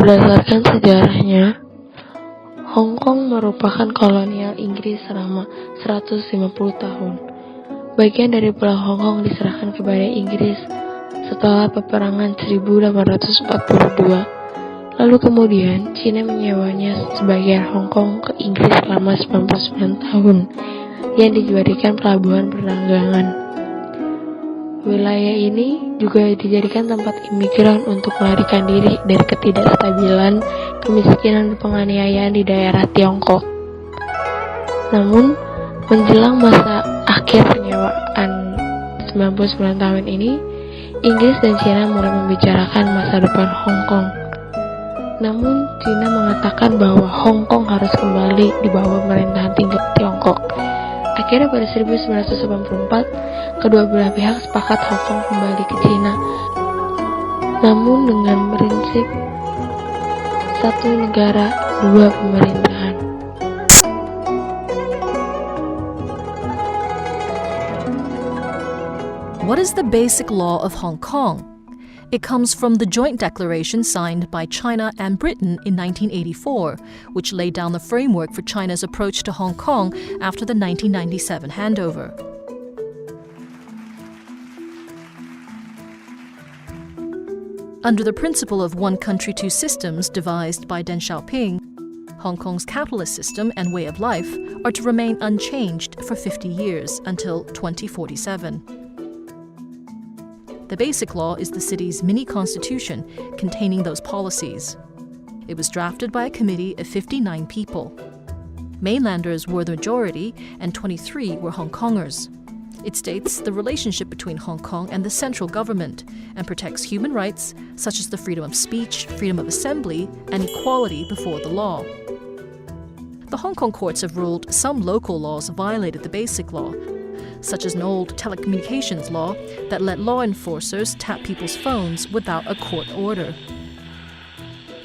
Berdasarkan sejarahnya, Hongkong merupakan kolonial Inggris selama 150 tahun. Bagian dari Pulau Hongkong diserahkan kepada Inggris setelah peperangan 1842. Lalu kemudian Cina menyewanya sebagian Hongkong ke Inggris selama 99 tahun yang dijadikan pelabuhan perdagangan. Wilayah ini juga dijadikan tempat imigran untuk melarikan diri dari ketidakstabilan, kemiskinan, dan penganiayaan di daerah Tiongkok. Namun, menjelang masa akhir penyewaan 99 tahun ini, Inggris dan Cina mulai membicarakan masa depan Hong Kong. Namun, Cina mengatakan bahwa Hong Kong harus kembali di bawah pemerintahan Tiongkok. Akhirnya pada 1984, kedua belah pihak sepakat Hong Kong kembali ke Cina. Namun dengan prinsip satu negara, dua pemerintahan. What is the basic law of Hong Kong? It comes from the joint declaration signed by China and Britain in 1984, which laid down the framework for China's approach to Hong Kong after the 1997 handover. Under the principle of one country, two systems devised by Deng Xiaoping, Hong Kong's capitalist system and way of life are to remain unchanged for 50 years until 2047. The Basic Law is the city's mini-constitution containing those policies. It was drafted by a committee of 59 people. Mainlanders were the majority, and 23 were Hong Kongers. It states the relationship between Hong Kong and the central government and protects human rights such as the freedom of speech, freedom of assembly, and equality before the law. The Hong Kong courts have ruled some local laws violated the Basic Law, such as an old telecommunications law that let law enforcers tap people's phones without a court order.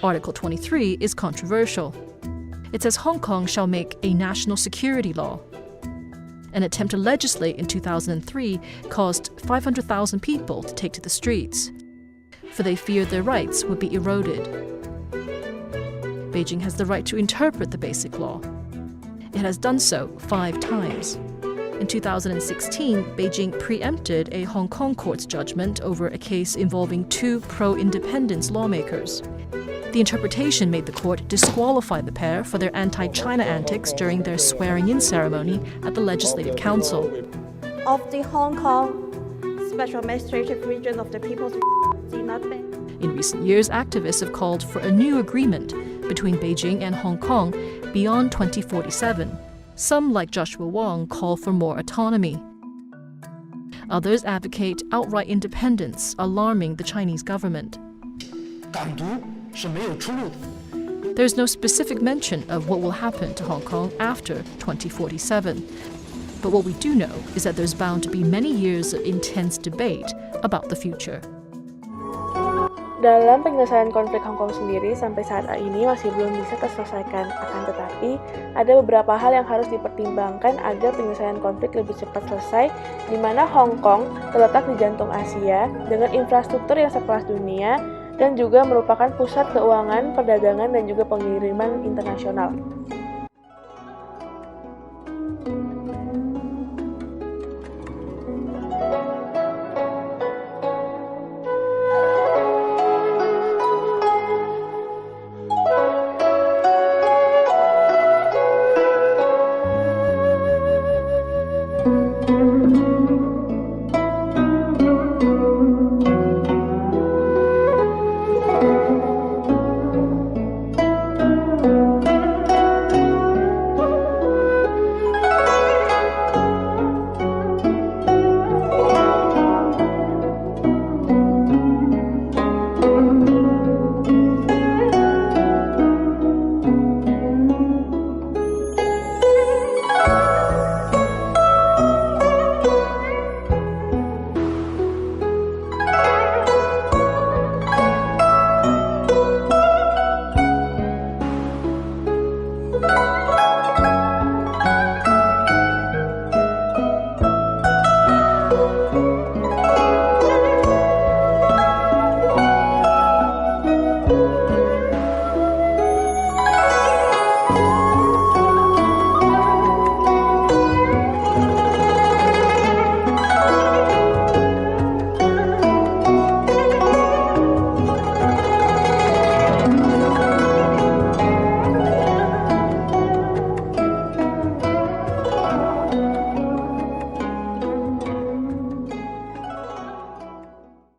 Article 23 is controversial. It says Hong Kong shall make a national security law. An attempt to legislate in 2003 caused 500,000 people to take to the streets, for they feared their rights would be eroded. Beijing has the right to interpret the Basic Law. It has done so 5 times. In 2016, Beijing preempted a Hong Kong court's judgment over a case involving 2 pro-independence lawmakers. The interpretation made the court disqualify the pair for their anti-China antics during their swearing-in ceremony at the Legislative Council. Of the Hong Kong Special Administrative Region of the People's In recent years, activists have called for a new agreement between Beijing and Hong Kong beyond 2047. Some, like Joshua Wong, call for more autonomy. Others advocate outright independence, alarming the Chinese government. There's no specific mention of what will happen to Hong Kong after 2047. But what we do know is that there's bound to be many years of intense debate about the future. Dalam penyelesaian konflik Hong Kong sendiri sampai saat ini masih belum bisa terselesaikan, akan tetapi ada beberapa hal yang harus dipertimbangkan agar penyelesaian konflik lebih cepat selesai, di mana Hong Kong terletak di jantung Asia dengan infrastruktur yang sekelas dunia dan juga merupakan pusat keuangan, perdagangan, dan juga pengiriman internasional.